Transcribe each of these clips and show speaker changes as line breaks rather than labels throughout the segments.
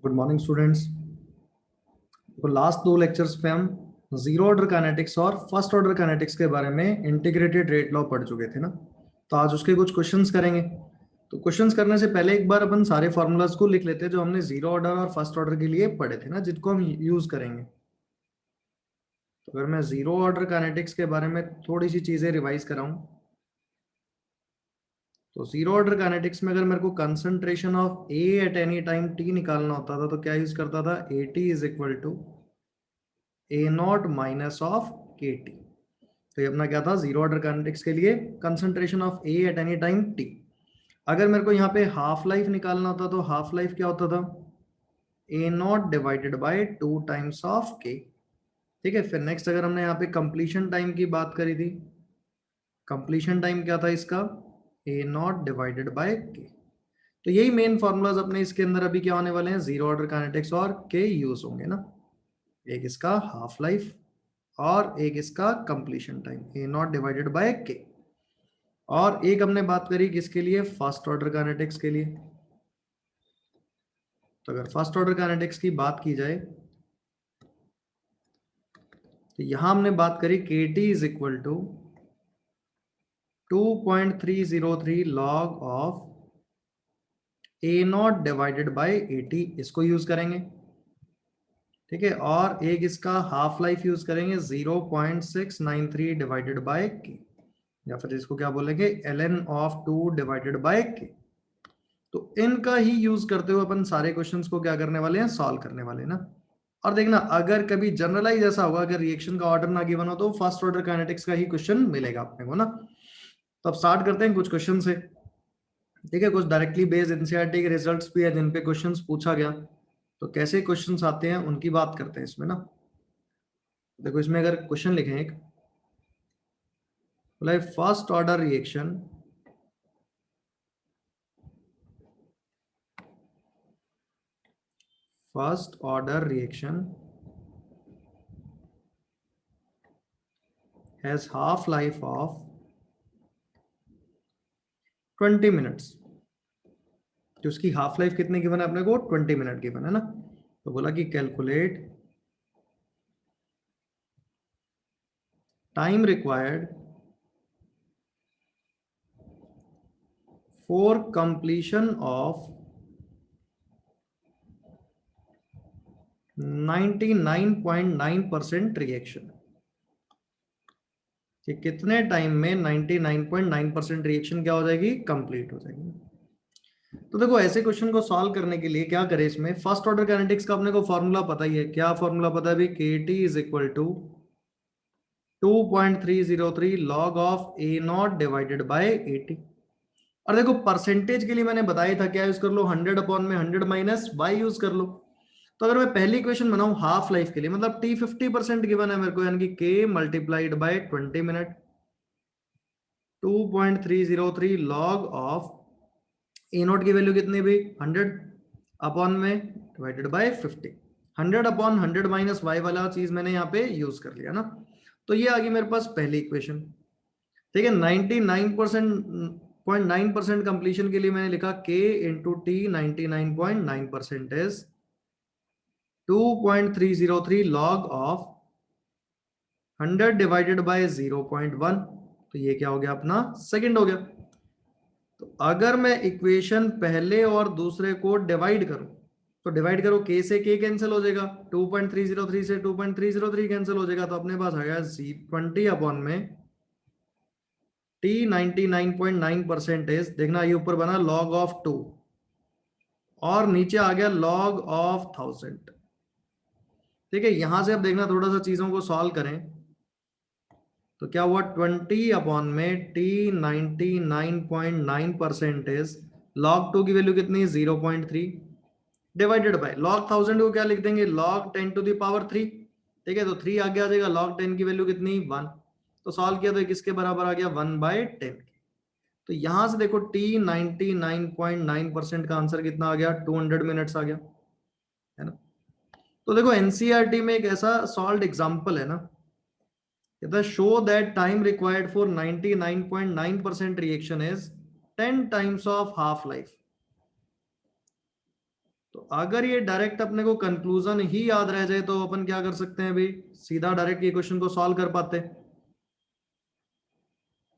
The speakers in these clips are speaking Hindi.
Good morning students. तो लास्ट दो लेक्चर्स पे हम जीरो ऑर्डर काइनेटिक्स और फर्स्ट ऑर्डर काइनेटिक्स के बारे में इंटीग्रेटेड रेट लॉ पढ़ चुके थे ना। तो आज उसके कुछ क्वेश्चंस करेंगे। तो क्वेश्चंस करने से पहले एक बार अपन सारे फॉर्मूलाज को लिख लेते हैं जो हमने जीरो ऑर्डर और फर्स्ट ऑर्डर के लिए पढ़े थे ना, जिनको हम यूज करेंगे। तो अगर मैं जीरो ऑर्डर काइनेटिक्स के बारे में थोड़ी सी चीजें रिवाइज कराऊं, तो जीरो ऑर्डर काइनेटिक्स में अगर मेरे को concentration of A at any time T निकालना होता था तो क्या यूज करता था, A T is equal to A naught minus of K T. तो ये अपना क्या था जीरो ऑर्डर काइनेटिक्स के लिए, concentration of A at any time T. अगर मेरे को यहाँ पे हाफ लाइफ निकालना होता तो हाफ लाइफ क्या होता था, A naught divided by 2 times of K. ठीक है, फिर नेक्स्ट अगर हमने यहाँ पे कंप्लीशन टाइम की बात करी थी, कंप्लीशन टाइम क्या था इसका, ए नॉट डिवाइडेड बाय के। तो यही मेन फॉर्मूलाज अपने इसके अंदर अभी क्या होने वाले हैं, जीरो ऑर्डर काइनेटिक्स और के यूज होंगे ना। एक इसका हाफ लाइफ और एक इसका कंप्लीशन टाइम, ए नॉट डिवाइडेड बाय के। और एक हमने बात करी किसके लिए, फर्स्ट ऑर्डर काइनेटिक्स के लिए। तो अगर फर्स्ट ऑर्डर काइनेटिक्स की बात की जाए तो यहां हमने बात करी K T is equal to 2.303 log of A naught divided by A T, इसको यूज करेंगे। ठीक है, और एक इसका हाफ लाइफ यूज करेंगे 0.693 डिवाइडेड बाय के, या फिर इसको क्या बोलेंगे, ln ऑफ 2 डिवाइडेड बाय के। तो इनका ही यूज करते हुए अपन सारे क्वेश्चंस को क्या करने वाले हैं, सॉल्व करने वाले हैं ना। और देखना, अगर कभी जनरलाइज ऐसा होगा, अगर रिएक्शन का ऑर्डर ना गिवन हो तो फर्स्ट ऑर्डर काइनेटिक्स का ही क्वेश्चन मिलेगा अपने को ना। तो अब स्टार्ट करते हैं कुछ क्वेश्चन से। ठीक है, कुछ डायरेक्टली बेस्ड एनसीईआरटी के रिजल्ट्स भी है जिन पे क्वेश्चंस पूछा गया। तो कैसे क्वेश्चंस आते हैं उनकी बात करते हैं इसमें ना। देखो इसमें अगर क्वेश्चन लिखें एक, first order reaction first order reaction has half life of 20 minutes. तो उसकी हाफ लाइफ कितने गिवन है अपने को, 20 मिनट गिवन है ना। तो बोला कि calculate time required for completion of 99.9% reaction, कि कितने टाइम में 99.9% रिएक्शन क्या हो जाएगी, कंप्लीट हो जाएगी। तो देखो ऐसे क्वेश्चन को सॉल्व करने के लिए क्या करें, इसमें फर्स्ट ऑर्डर काइनेटिक्स का अपने को फॉर्मूला पता ही है। क्या फॉर्मूला पता है अभी, K T is equal to 2.303 log of A naught divided by 80। और देखो परसेंटेज के लिए मैंने बताया था क्या यूज कर लो, 100 अपॉन में 100 माइनस बाई यूज कर लो। तो अगर मैं पहली इक्वेशन बनाऊं हाफ लाइफ के लिए, मतलब टी 50% गिवन है मेरे को, यानी कि K multiplied by 20 minute, 2.303 log of A naught की वैल्यू कितनी भी 100 अपॉन में divided by 50। 100 upon 100 minus Y वाला चीज मैंने यहाँ पे यूज कर लिया ना। तो ये आ गई मेरे पास पहली इक्वेशन। ठीक है, 99.9% कंप्लीशन के लिए मैंने लिखा के into T 99.9% is 2.303 log of 100 divided by 0.1। तो ये क्या हो गया अपना, सेकंड हो गया। तो अगर मैं इक्वेशन पहले और दूसरे को डिवाइड करूं, तो डिवाइड करो, के से के कैंसिल हो जाएगा, 2.303 से 2.303 कैंसिल हो जाएगा, तो अपने पास आ गया 20 अपॉन में टी 99.9% देखना, ये ऊपर बना लॉग ऑफ 2 और नीचे आ गया लॉग ऑफ 1000। ठीक है, यहां से अब देखना थोड़ा सा चीजों को सॉल्व करें तो क्या हुआ, 20 अपॉन में टी 99.9% लॉग 2 की वैल्यू कितनी, 0.3 डिवाइडेड बाय लॉग 1000 को क्या लिख देंगे, लॉग 10 टू द पावर 3। ठीक है, तो 3 आगे आ जाएगा, log 10 की वैल्यू कितनी, 1। तो सॉल्व किया तो किसके बराबर आ गया, 1/10। तो यहां से देखो टी 99.9% का आंसर कितना आ गया, 200 मिनट्स आ गया, है ना। तो देखो एनसीईआरटी में एक ऐसा सॉल्व एग्जांपल है ना, कहता है show that time required for 99.9% reaction is 10 times of half life. तो अगर ये डायरेक्ट अपने को कंक्लूजन ही याद रह जाए तो अपन क्या कर सकते हैं भाई, सीधा डायरेक्ट ये क्वेश्चन को सॉल्व कर पाते हैं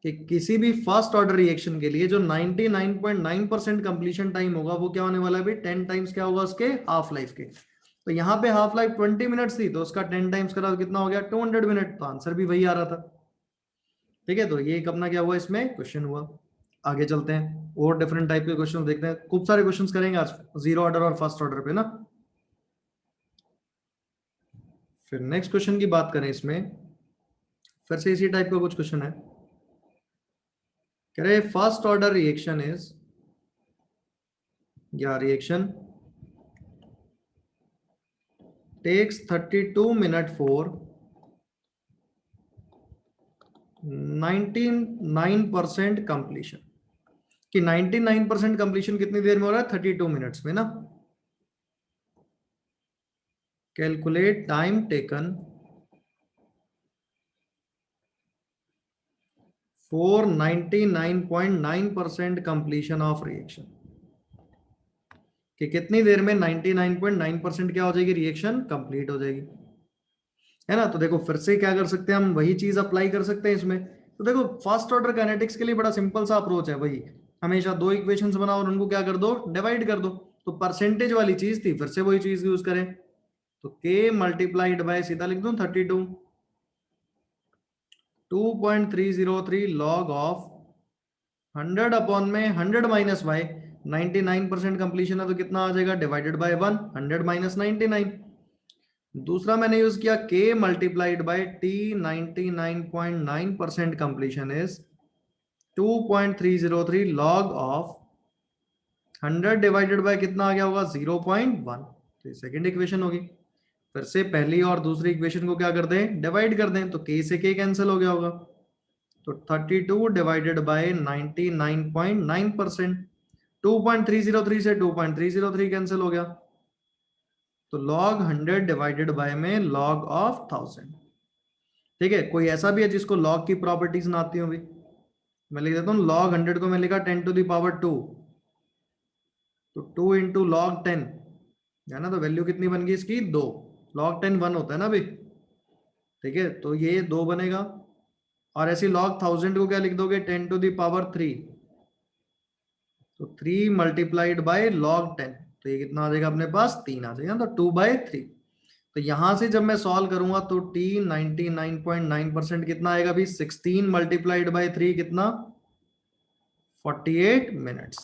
कि किसी भी फर्स्ट ऑर्डर रिएक्शन के लिए जो 99.9% कंप्लीशन टाइम होगा वो क्या होने वाला है भाई, 10 टाइम्स क्या होगा उसके हाफ लाइफ के। तो यहाँ पे हाफ लाइफ 20 मिनट्स थी तो उसका 10 टाइम्स करा तो कितना हो गया 200 मिनट, तो आंसर भी वही आ रहा था। ठीक है, तो ये एक अपना क्या हुआ इसमें क्वेश्चन हुआ। आगे चलते हैं और डिफरेंट टाइप के क्वेश्चन देखते हैं, खूब सारे क्वेश्चन करेंगे आज जीरो ऑर्डर और फर्स्ट ऑर्डर पे ना। फिर नेक्स्ट क्वेश्चन की बात करें, इसमें फिर से इसी टाइप का कुछ क्वेश्चन है। कह रहे फर्स्ट ऑर्डर रिएक्शन इज, या reaction takes 32 minute for 99% completion, कि 99% कंप्लीशन कितनी देर में हो रहा है 32 मिनट्स में ना। Calculate time taken for 99.9% completion of reaction, कि कितनी देर में 99.9% क्या हो जाएगी, रिएक्शन कंप्लीट हो जाएगी, है ना। तो देखो फिर से क्या कर सकते हैं हम, वही चीज अप्लाई कर सकते हैं इसमें। तो देखो फर्स्ट ऑर्डर काइनेटिक्स के लिए बड़ा सिंपल सा अप्रोच है, वही हमेशा दो इक्वेशंस बनाओ और उनको क्या कर दो, डिवाइड कर दो। तो परसेंटेज वाली चीज थी, फिर से वही चीज यूज करें, तो k मल्टीप्लाइड बाय सीधा लिख दूं 32, 2.303 लॉग ऑफ 100 अपॉन में 100 माइनस वाई, 99% कंप्लीशन है तो कितना आ जाएगा, डिवाइडेड बाय 1, 100 माइनस 99। दूसरा मैंने यूज किया k multiplied by t, 99.9% completion is 2.303 log of 100 divided by कितना आ गया होगा 0.1। तो सेकंड इक्वेशन होगी। फिर से पहली और दूसरी इक्वेशन को क्या कर दें, डिवाइड कर दें, तो k से k कैंसिल हो गया होगा, तो 32 डिवाइडेड बाय 99.9%, 2.303 से 2.303 कैंसिल हो गया, तो log 100 डिवाइडेड बाय में log ऑफ 1000। ठीक है, कोई ऐसा भी है जिसको log की प्रॉपर्टीज ना आती हो भी, मैं लिख देता हूँ log 100 को मैं लिखा 10 टू द पावर 2, तो 2 इंटू लॉग 10 है ना, तो वैल्यू कितनी बन गई इसकी 2, log 10 1 होता है ना भाई। ठीक है, तो ये 2 बनेगा, और ऐसी log 1000 को क्या लिख दोगे 10 टू द पावर 3, तो 3 मल्टीप्लाइड बाय log 10, तो ये कितना आ जाएगा अपने पास 3 आ जाएगा, तो 2/3। तो यहां से जब मैं सॉल्व करूंगा तो t 99.9% कितना आएगा भी 16 मल्टीप्लाइड बाय 3 कितना 48 मिनट्स।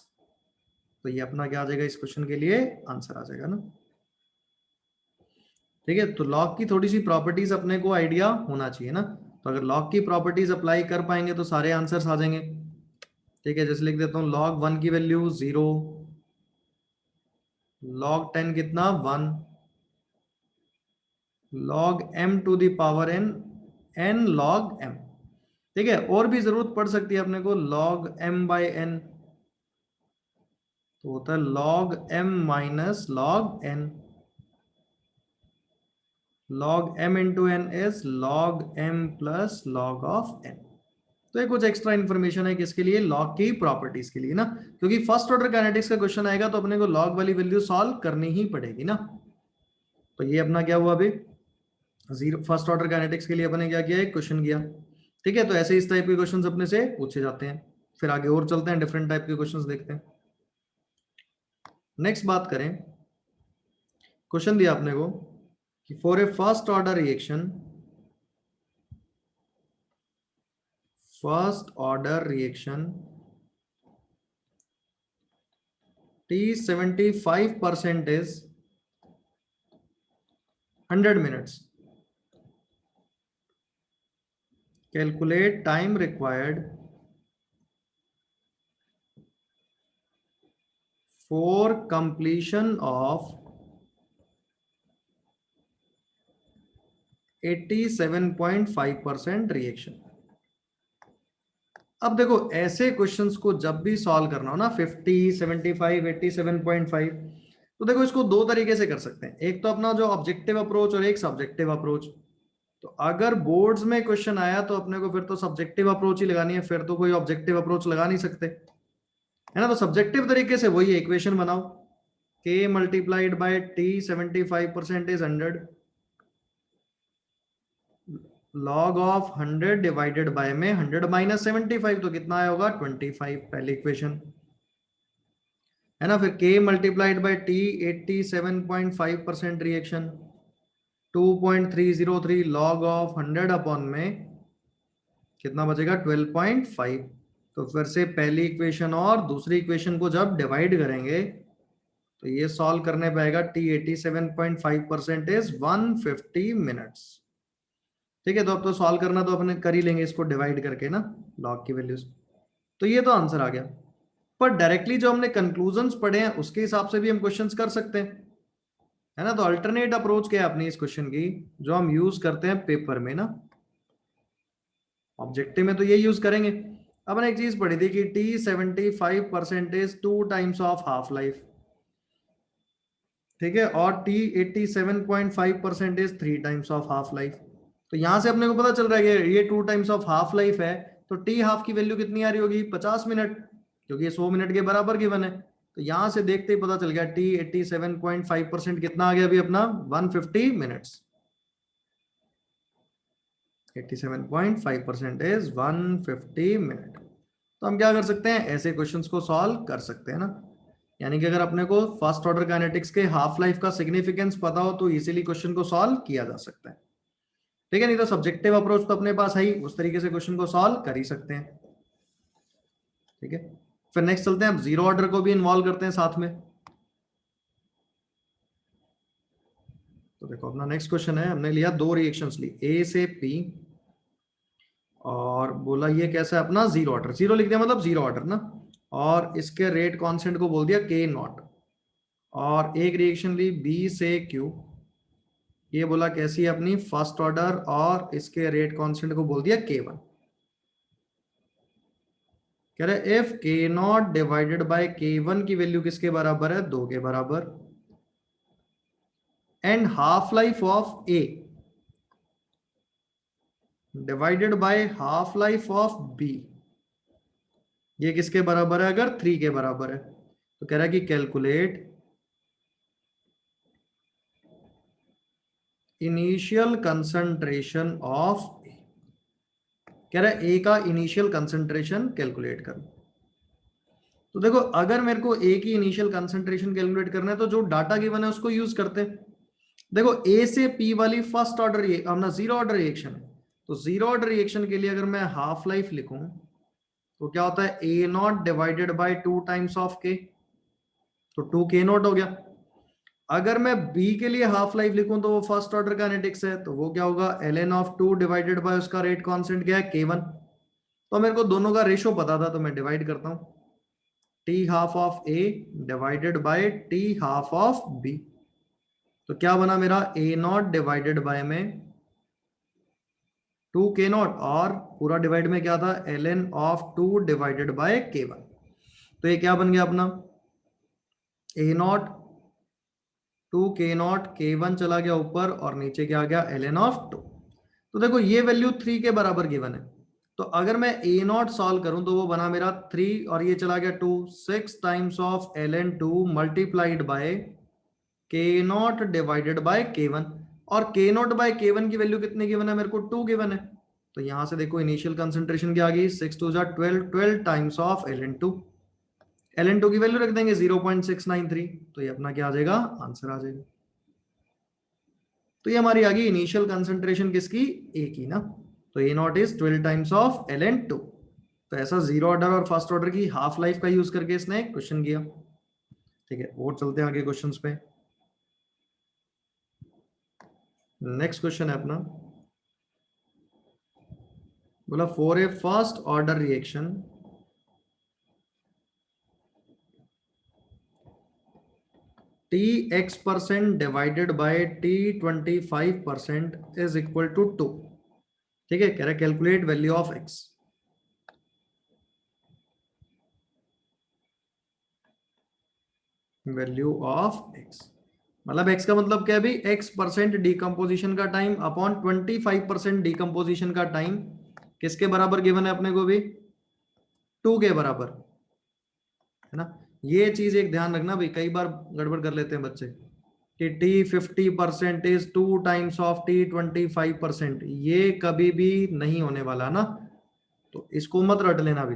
तो ये अपना क्या आ जाएगा इस क्वेश्चन के लिए आंसर आ जाएगा ना। ठीक है, तो लॉग की थोड़ी सी प्रॉपर्टीज अपने को आइडिया होना चाहिए ना, तो अगर लॉग की प्रॉपर्टीज अप्लाई कर पाएंगे तो सारे आंसर्स आ जाएंगे। ठीक है, जैसे लिख देता हूँ log 1 की वैल्यू 0, log 10 कितना 1, log m to the power n, n log m। ठीक है, और भी जरूरत पड़ सकती है अपने को log m बाय n, तो होता है log m minus log n, log m into n is log m plus log of n। तो ये कुछ एक्स्ट्रा इन्फॉर्मेशन है किसके लिए, लॉग की प्रॉपर्टीज के लिए ना, क्योंकि फर्स्ट ऑर्डर काइनेटिक्स का क्वेश्चन आएगा तो अपने को लॉग वाली वैल्यू सॉल्व करनी ही पड़ेगी ना। तो ये अपना क्या हुआ अभी, जीरो फर्स्ट ऑर्डर काइनेटिक्स के लिए अपने क्या किया, एक क्वेश्चन किया। ठीक है, तो ऐसे इस टाइप के क्वेश्चंस अपने से पूछे जाते हैं। फिर आगे और चलते हैं, डिफरेंट टाइप के क्वेश्चंस देखते हैं। नेक्स्ट बात करें, क्वेश्चन दिया अपने को कि for a first order reaction, T75% is 100 minutes. Calculate time required for completion of 87.5% reaction. अब देखो ऐसे क्वेश्चंस को जब भी सॉल्व करना हो ना 50, 75, 87.5, तो देखो इसको दो तरीके से कर सकते हैं, एक तो अपना जो ऑब्जेक्टिव अप्रोच और एक सब्जेक्टिव अप्रोच। तो अगर बोर्ड्स में क्वेश्चन आया तो अपने को फिर तो सब्जेक्टिव अप्रोच ही लगानी है, फिर तो कोई ऑब्जेक्टिव अप्रोच लगा नहीं सकते, है ना। तो सब्जेक्टिव तरीके से वही इक्वेशन बनाओ, k multiplied by t 75% is 100, log of 100 divided by में 100 माइनस 75 तो कितना आया होगा 25, पहली इक्वेशन है ना। फिर k multiplied by t 87.5% reaction 2.303 log of 100 upon में कितना बचेगा 12.5। तो फिर से पहली इक्वेशन और दूसरी इक्वेशन को जब डिवाइड करेंगे तो ये सॉल्व करने पाएगा t 87.5% इज 150 मिनट्स। ठीक है, तो अब तो सॉल्व करना तो अपने कर ही लेंगे इसको डिवाइड करके ना लॉग की वैल्यूज। तो ये तो आंसर आ गया, पर डायरेक्टली जो हमने कंक्लूजन्स पढ़े हैं उसके हिसाब से भी हम क्वेश्चंस कर सकते हैं, है ना। तो अल्टरनेट अप्रोच क्या है अपनी इस क्वेश्चन की, जो हम यूज करते हैं पेपर में ना, ऑब्जेक्टिव में तो ये यूज करेंगे। अब मैंने एक चीज पढ़ी थी कि t 75% is 2 times of half life, ठीक है, और t 87.5% is 3 times of half life. तो यहां से अपने को पता चल रहा है कि ये 2 टाइम्स ऑफ हाफ लाइफ है, तो टी हाफ की वैल्यू कितनी आ रही होगी 50 मिनट, क्योंकि ये 100 मिनट के बराबर गिवन है। तो यहां से देखते ही पता चल गया टी 87.5% कितना आ गया अभी अपना 150 मिनट्स। 87.5% is 150 minute. तो हम क्या कर सकते हैं, ऐसे क्वेश्चंस को सॉल्व कर सकते हैं ना। यानी कि अगर अपने को फर्स्ट ऑर्डर काइनेटिक्स के हाफ लाइफ का सिग्निफिकेंस पता हो तो इजीली क्वेश्चन को सॉल्व किया जा सकता है। ठीक है, नहीं तो सब्जेक्टिव अप्रोच तो अपने पास है ही, उस तरीके से क्वेश्चन को सॉल्व कर ही सकते हैं। ठीक है, फिर नेक्स्ट चलते हैं, अब जीरो ऑर्डर को भी इन्वॉल्व करते हैं साथ में। तो देखो अपना नेक्स्ट क्वेश्चन है, हमने लिया दो रिएक्शंस ली ए से पी और बोला ये कैसा है अपना जीरो ऑर्डर, जीरो लिख दिया मतलब जीरो ऑर्डर ना, और इसके रेट कांस्टेंट को बोल दिया के नॉट। और एक रिएक्शन ली बी से क्यू, ये बोला कैसी है अपनी फर्स्ट ऑर्डर, और इसके रेट कांस्टेंट को बोल दिया k1। कह रहे इफ के नॉट डिवाइडेड बाय k1 की वैल्यू किसके बराबर है 2 के बराबर, and half life of A divided by half life of B ये किसके बराबर है अगर 3 के बराबर है, तो कह रहा है कि कैलकुलेट इनिशियल कंसंट्रेशन ऑफ ए। कह रहा है ए का इनिशियल कंसंट्रेशन कैलकुलेट कर। तो देखो अगर मेरे को ए की इनिशियल कंसंट्रेशन कैलकुलेट करना है तो जो डाटा गिवन है उसको यूज करते हैं। देखो ए से पी वाली फर्स्ट ऑर्डर अपना जीरो ऑर्डर रिएक्शन है, तो जीरो ऑर्डर रिएक्शन के लिए अगर मैं हाफ लाइफ लिखूं तो क्या होता है A naught divided by 2 times of K, तो 2 के नॉट हो गया। अगर मैं बी के लिए हाफ लाइफ लिखूं तो वो फर्स्ट ऑर्डर काइनेटिक्स है, तो वो क्या होगा ln ऑफ 2 डिवाइडेड बाय उसका रेट कांस्टेंट क्या है k1। तो मेरे को दोनों का रेशो पता था तो मैं डिवाइड करता हूं, t half of a divided by t half of b। तो क्या बना मेरा a नॉट डिवाइडेड बाय में 2 के नॉट, और पूरा डिवाइड में क्या था ln of 2 divided bye k1। तो ये क्या बन गया अपना a नॉट 2 के नॉट k1 चला गया ऊपर और नीचे क्या आ गया ln ऑफ 2। तो देखो ये वैल्यू 3 के बराबर गिवन है, तो अगर मैं a नॉट सॉल्व करूं तो वो बना मेरा 3 और ये चला गया 2, 6 times of ln 2 multiplied by k not divided bye k1। और k नॉट बाय k1 की वैल्यू कितने गिवन है मेरे को 2 गिवन है, तो यहां से देखो इनिशियल कंसंट्रेशन क्या आ गई 6 2 12, 12 टाइम्स ऑफ ln 2। ln 2 की वैल्यू रख देंगे 0.693, तो ये अपना क्या आ जाएगा आंसर आ जाएगा। तो ये हमारी आ गई इनिशियल कंसंट्रेशन किसकी ए की ना, तो A naught is 12 times of ln 2। तो ऐसा जीरो ऑर्डर और फर्स्ट ऑर्डर की हाफ लाइफ का यूज करके इसने क्वेश्चन किया। ठीक है, और चलते हैं आगे क्वेश्चंस पे। नेक्स्ट क्वेश्चन है अपना, बोला for a first order reaction T(x% divided by T25% is equal to 2। ठीक है, कह रहा है calculate value of x। Value of x मतलब x का मतलब क्या है भाई x% डिकम्पोजिशन का टाइम अपॉन 25% डिकम्पोजिशन का टाइम किसके बराबर गिवन है अपने को भी 2 के बराबर, है ना। ये चीज एक ध्यान रखना भाई, कई बार गड़बड़ कर लेते हैं बच्चे कि T 50% is 2 times of T 25%, ये कभी भी नहीं होने वाला ना, तो इसको मत रट लेना भी।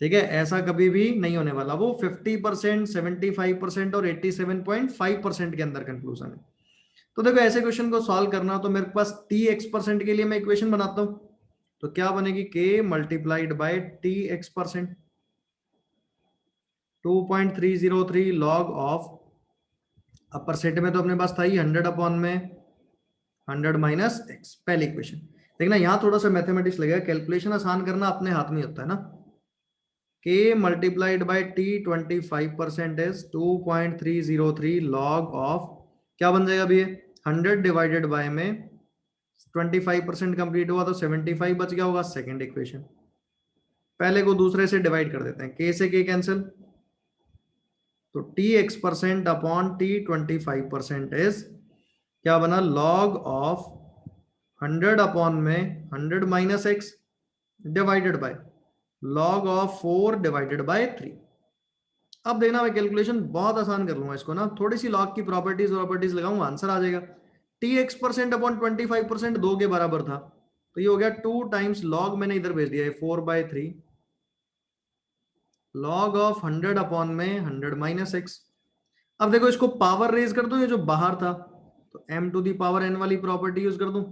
ठीक है, ऐसा कभी भी नहीं होने वाला, वो 50%, 75% और 87.5% के अंदर कंक्लूजन है। तो देखो ऐसे क्वेश्चन को सॉल्व करना, तो मेरे पास टी एक्स% के लिए मैं इक्वेशन बनाता हूं, तो क्या बनेगी, के multiplied bye T x%, 2.303 log of, अब परसेंट में तो अपने पास था ही 100 अपॉन में 100 माइनस एक्स, पहली इक्वेशन। देखना यहाँ थोड़ा सा मैथमेटिक्स लगेगा, कैलकुलेशन आसान करना अपने हाथ में होता है ना। k multiplied by T 25% is 2.303 log of, क्या बन जाएगा अभी, 100 डिवाइडेड बाय में 25% कंप्लीट हुआ तो 75 बच गया होगा, सेकेंड इक्वेशन। पहले को दूसरे से डिवाइड कर देते हैं, k से k कैंसिल, तो T x% upon T 25% is क्या बना, लॉग ऑफ 100 अपॉन में 100 minus x divided by log of 4 divided by 3। अब देखना मैं कैलकुलेशन बहुत आसान कर लूंगा इसको ना, थोड़ी सी लॉग की प्रॉपर्टीज लगाऊंगा, आंसर आ जाएगा। टी एक्स% अपॉन 25% 2 के बराबर था, तो ये हो गया 2 टाइम्स लॉग, मैंने इधर भेज दिया 4/3 लॉग ऑफ 100 अपॉन में 100 माइनस एक्स। अब देखो इसको पावर रेज कर दूं, ये जो बाहर था, तो m to the power n वाली प्रॉपर्टी यूज कर दूं,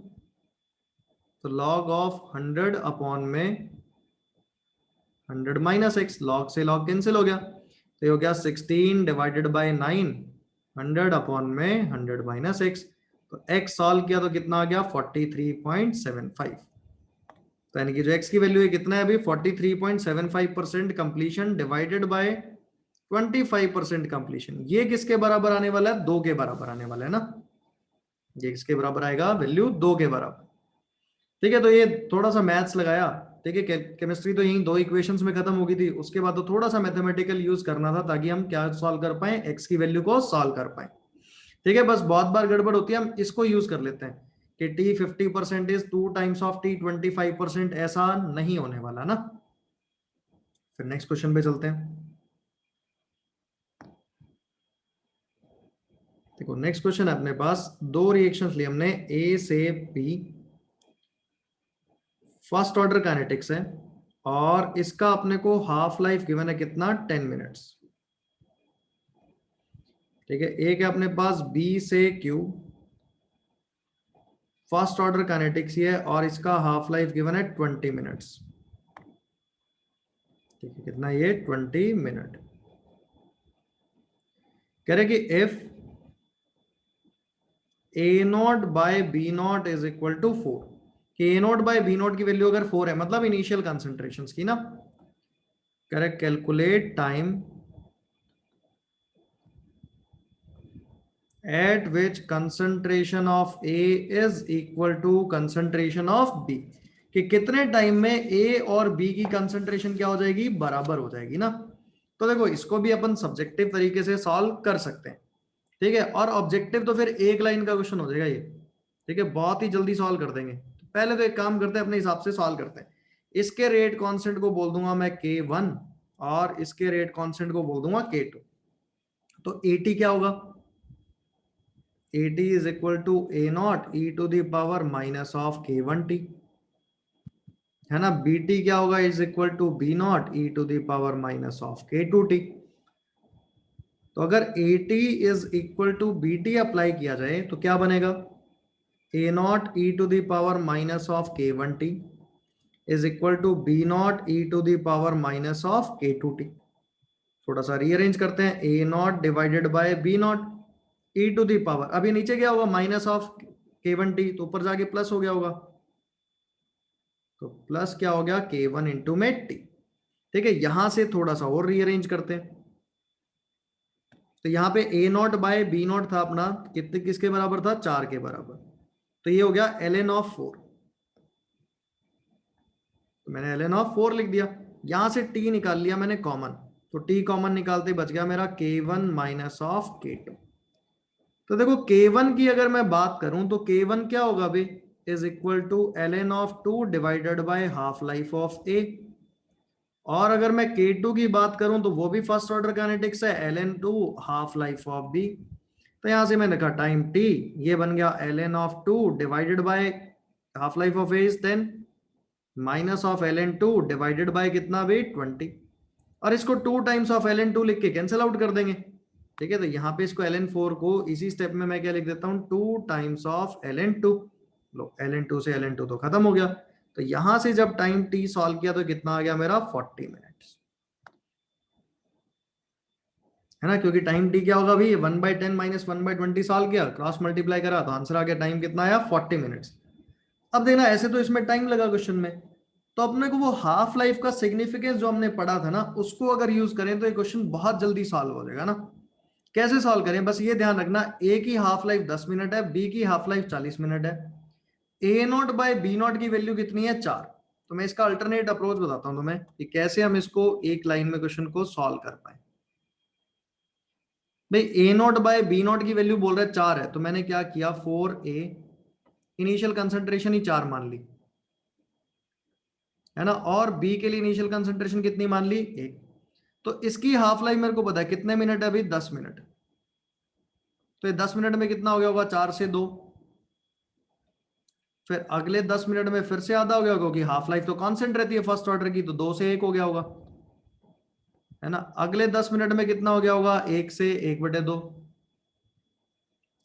तो लॉग ऑफ 100 अपॉन में 100 माइनस एक्स, लॉग से लॉग कैंसिल हो गया, तो ये हो गया 16 डिवाइडेड बाय 9 100 अपॉन में 100 माइनस एक्स, तो x सॉल्व किया तो कितना आ गया 43.75। तो यानी कि जो x की वैल्यू है कितना है अभी 43.75% कंप्लीशन डिवाइडेड बाय 25% कंप्लीशन, ये किसके बराबर आने वाला है, 2 के बराबर आने वाला है ना, ये किसके बराबर आएगा, वैल्यू 2 के बराबर। ठीक है, तो ये थोड़ा सा मैथ्स लगाया। ठीक है, केमिस्ट्री तो यही 2 इक्वेशंस में खत्म हो गई थी, उसके बाद तो थोड़ा सा मैथमेटिकल यूज करना था ताकि हम क्या सॉल्व कर पाए, एक्स की वैल्यू को सॉल्व कर पाए। ठीक है, बस बहुत बार गड़बड़ होती है, हम इसको यूज कर लेते हैं कि T 50% is 2 times of T 25%, ऐसा नहीं होने वाला ना। फिर नेक्स्ट क्वेश्चन पे चलते हैं। देखो नेक्स्ट क्वेश्चन है अपने पास, 2 रिएक्शंस लिए हमने ए से बी, फर्स्ट ऑर्डर काइनेटिक्स है, और इसका अपने को हाफ लाइफ गिवन है कितना, 10 मिनट्स। ठीक है, एक है अपने पास बी से क्यू, फर्स्ट ऑर्डर काइनेटिक्स ही है, और इसका हाफ लाइफ गिवन है 20 मिनट्स। ठीक है, कितना ये 20 मिनट। कह रहे कि if A naught by B naught is equal to 4, कि A naught by B naught की वैल्यू अगर 4 है, मतलब इनिशियल कंसंट्रेशंस की ना, correct, calculate time at which concentration of A is equal to concentration of B, कि कितने टाइम में A और B की कंसंट्रेशन क्या हो जाएगी, बराबर हो जाएगी ना। तो देखो इसको भी अपन सब्जेक्टिव तरीके से सॉल्व कर सकते हैं। ठीक है, और ऑब्जेक्टिव तो फिर एक लाइन का क्वेश्चन हो जाएगा ये। ठीक है, बहुत ही जल्दी सॉल्व कर देंगे। तो पहले तो एक काम करते हैं, अपने हिसाब से सॉल्व करते हैं। इसके रेट कांस्टेंट को बोल दूंगा मैं K1, और इसके रेट कांस्टेंट को बोल दूंगा K2। तो AT क्या होगा, AT is equal to A naught e to the power minus of K1T, है ना। BT क्या होगा, is equal to B naught e to the power minus of K2T। तो अगर AT is equal to BT apply किया जाए तो क्या बनेगा, A naught e to the power minus of K1T is equal to B naught e to the power minus of K2T। थोड़ा सा रीअरेंज करते हैं, A naught divided by B naught e to the power, अभी नीचे क्या होगा, माइनस ऑफ K1T, तो ऊपर जाके प्लस हो गया होगा, तो प्लस क्या हो गया K1 इंटू में T। ठीक है, यहां से थोड़ा सा और रीअरेंज करते हैं, तो यहाँ पे A naught by B naught था अपना, कितने किसके बराबर था, 4 के बराबर, तो ये हो गया ln ऑफ 4। तो मैंने ln ऑफ 4 लिख दिया, यहां से T निकाल लिया मैंने कॉमन, तो T कॉमन निकालते बच गया मेरा K1 माइनस ऑफ K2। तो देखो K1 की अगर मैं बात करूं तो K1 क्या होगा अभी, is equal to ln of 2 divided by half life of A। और अगर मैं K2 की बात करूं तो वो भी फर्स्ट ऑर्डर काइनेटिक्स है, ln2 half life of B। तो यहां से मैंने कहा टाइम t, ये बन गया ln(2) divided by half life of A is 10 minus of ln2 divided by कितना भी 20। और इसको 2 टाइम्स ऑफ ln2 लिख के कैंसिल आउट कर देंगे। ठीक है, तो यहाँ पे इसको ln4 को इसी स्टेप में मैं क्या लिख देता हूँ, 2 times of ln2। Low, ln2 से ln2 तो खत्म हो गया। तो यहां से जब टाइम t सॉल्व किया तो कितना आ गया मेरा 40 मिनट्स, है ना, क्योंकि टाइम t क्या होगा अभी 1/10 माइनस 1/20 सॉल्व किया, क्रॉस मल्टीप्लाई करा तो आंसर आ गया, टाइम कितना आया 40 मिनट्स। अब देखना ऐसे तो इसमें टाइम लगा क्वेश्चन में, तो अपने को वो हाफ लाइफ का सिग्निफिकेंस जो हमने पढ़ा था ना, उसको अगर यूज करें तो ये क्वेश्चन बहुत जल्दी सॉल्व हो जाएगा ना। कैसे सॉल्व करें, बस ये ध्यान रखना, ए की हाफ लाइफ 10 मिनट है, बी की हाफ लाइफ 40 मिनट है, A naught by B naught की वैल्यू कितनी है 4। तो मैं इसका अल्टरनेट अप्रोच बताता हूं तुम्हें कि कैसे हम इसको एक लाइन में क्वेश्चन को सॉल्व कर पाए। भाई ए नॉट बाय बी नॉट की वैल्यू बोल रहा है 4 है, तो मैंने क्या किया, 4a इनिशियल कंसंट्रेशन ही 4 मान ली, है ना, और बी के लिए इनिशियल कंसंट्रेशन कितनी मान ली 1। तो इसकी हाफ लाइफ मेरे को पता है कितने मिनट है अभी, 10 मिनट। तो ये 10 मिनट में कितना हो गया होगा, 4 से 2, फिर अगले 10 मिनट में फिर से आधा हो गया होगा, क्योंकि हाफ लाइफ तो कांस्टेंट रहती है फर्स्ट ऑर्डर की, तो 2 से 1 हो गया होगा, है ना। अगले 10 मिनट में कितना हो गया होगा, 1 से 1/2।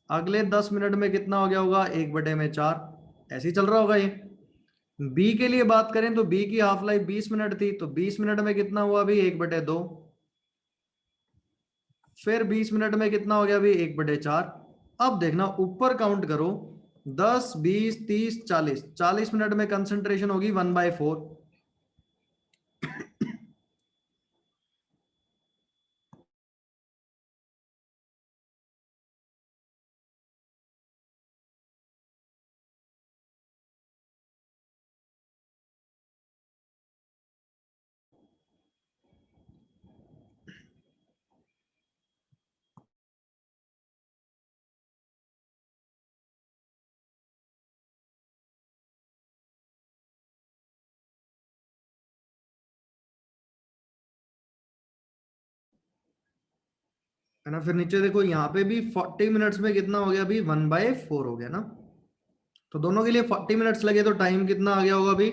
अगले 10 मिनट में कितना हो गया होगा, 1/4। ऐसे ही चल रहा होगा ये। बी के लिए बात करें तो बी की हाफ लाइफ 20 मिनट थी, तो 20 मिनट में कितना हुआ अभी, 1/2। फिर 20 मिनट में कितना हो गया अभी, 1/4। अब देखना ऊपर काउंट करो, 10 20 30 40, 40 मिनट में कंसंट्रेशन होगी 1/4। है ना, फिर नीचे देखो यहाँ पे भी 40 मिनट्स में कितना हो गया अभी, 1/4 हो गया ना। तो दोनों के लिए 40 मिनट्स लगे, तो टाइम कितना आ गया होगा अभी,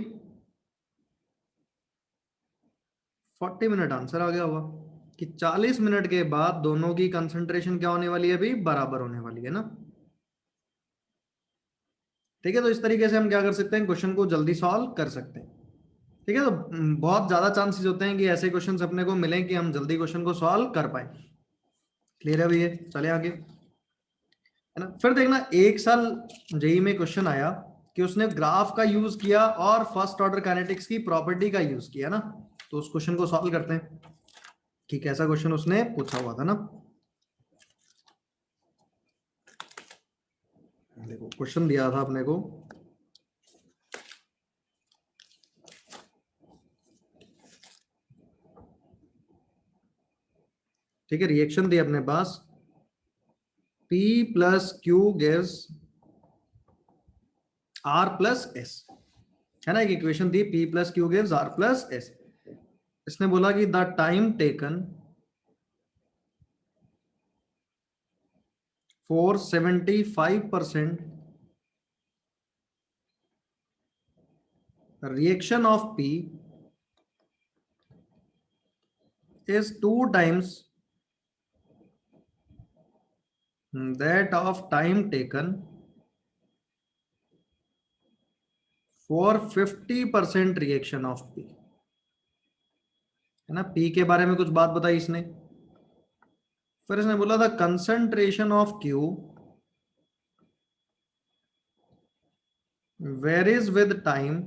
40 मिनट आंसर आ गया होगा कि 40 मिनट के बाद दोनों की कंसंट्रेशन क्या होने वाली है अभी, बराबर होने वाली है ना। ठीक है, तो इस तरीके से हम क्या कर सकते हैं, क्वेश्चन को जल्दी सॉल्व कर सकते हैं। ठीक है, तो बहुत ज्यादा चांसेस होते हैं कि ऐसे क्वेश्चंस अपने को मिलें कि हम जल्दी क्वेश्चन को सॉल्व कर पाए। क्लियर है भैया, चले आगे, है ना। फिर देखना, एक साल जेई में क्वेश्चन आया कि उसने ग्राफ का यूज किया और फर्स्ट ऑर्डर काइनेटिक्स की प्रॉपर्टी का यूज किया ना। तो उस क्वेश्चन को सॉल्व करते हैं कि कैसा क्वेश्चन उसने पूछा हुआ था ना। देखो क्वेश्चन दिया था अपने को, ठीक है, रिएक्शन दी अपने पास, P plus Q gives R plus S, है ना। एक इक्वेशन दी, P plus Q gives R plus S. इसने बोला कि the time taken for 75% reaction of P is 2 times that of time taken for 50% reaction of P, है ना। P के बारे में कुछ बात बताई इसने, फिर इसने बोला था concentration of Q varies with time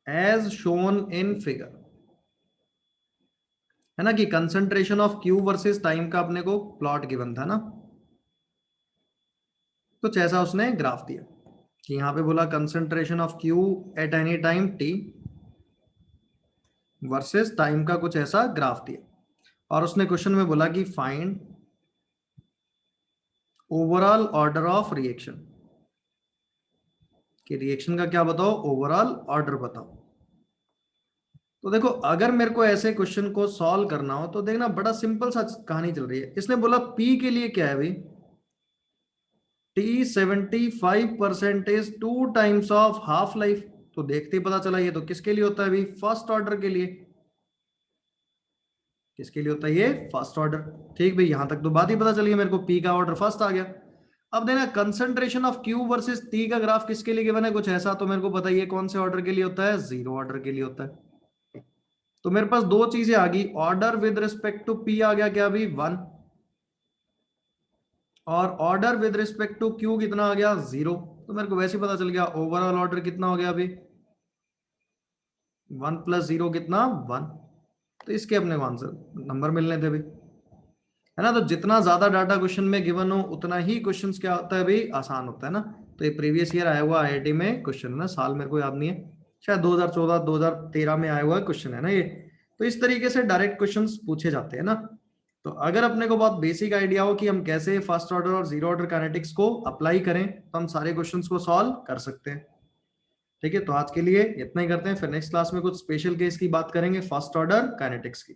as shown in figure, है ना, कि concentration of Q versus time का अपने को प्लॉट गिवन था ना। कुछ ऐसा उसने ग्राफ दिया कि यहां पे बोला concentration of Q eight any time T versus time का कुछ ऐसा ग्राफ दिया, और उसने क्वेश्चन में बोला कि find overall order of reaction, कि रिएक्शन का क्या बताओ, ओवरऑल ऑर्डर बताओ। तो देखो अगर मेरे को ऐसे क्वेश्चन को सॉल्व करना हो तो देखना बड़ा सिंपल सा कहानी चल रही है। इसने बोला पी के लिए क्या है भाई, T 75% 2 times of half life. तो देखते ही पता चला ये तो किसके लिए होता है भाई, फर्स्ट ऑर्डर के लिए। किसके लिए होता है ये, फर्स्ट ऑर्डर। ठीक भाई, यहां तक तो बात ही पता चली है मेरे को, पी का ऑर्डर फर्स्ट आ गया। अब देना concentration of Q versus T का ग्राफ किसके लिए गिवन है, कुछ ऐसा तो मेरे को पता ही है कौन से ऑर्डर के लिए होता है, जीरो ऑर्डर के लिए होता है। तो मेरे पास दो चीजें आ गई, order with respect to P आ गया क्या भाई 1, और order with respect to Q कितना आ गया 0। तो मेरे को वैसे ही पता चल गया ओवरऑल ऑर्डर कितना हो गया अभी, 1 + 0 कितना 1। तो इसके अपने आंसर नंबर मिलने थे भाई, है ना। तो जितना ज्यादा डाटा क्वेश्चन में गिवन हो उतना ही क्वेश्चंस क्या होता है भाई, आसान होता है ना। तो ये प्रीवियस ईयर आया हुआ आईआईटी में क्वेश्चन है ना, साल मेरे को याद नहीं है, शायद 2014 2013 में आया हुआ क्वेश्चन है ना ये। तो इस तरीके से डायरेक्ट क्वेश्चंस पूछे जाते हैं ना। तो अगर अपने को बहुत बेसिक आइडिया हो कि हम कैसे फर्स्ट ऑर्डर और जीरो ऑर्डर काइनेटिक्स को अप्लाई करें तो हम सारे क्वेश्चंस को सॉल्व कर सकते हैं। ठीक है, तो आज के लिए इतना ही करते हैं, फिर नेक्स्ट क्लास में कुछ स्पेशल केस की बात करेंगे फर्स्ट ऑर्डर काइनेटिक्स की।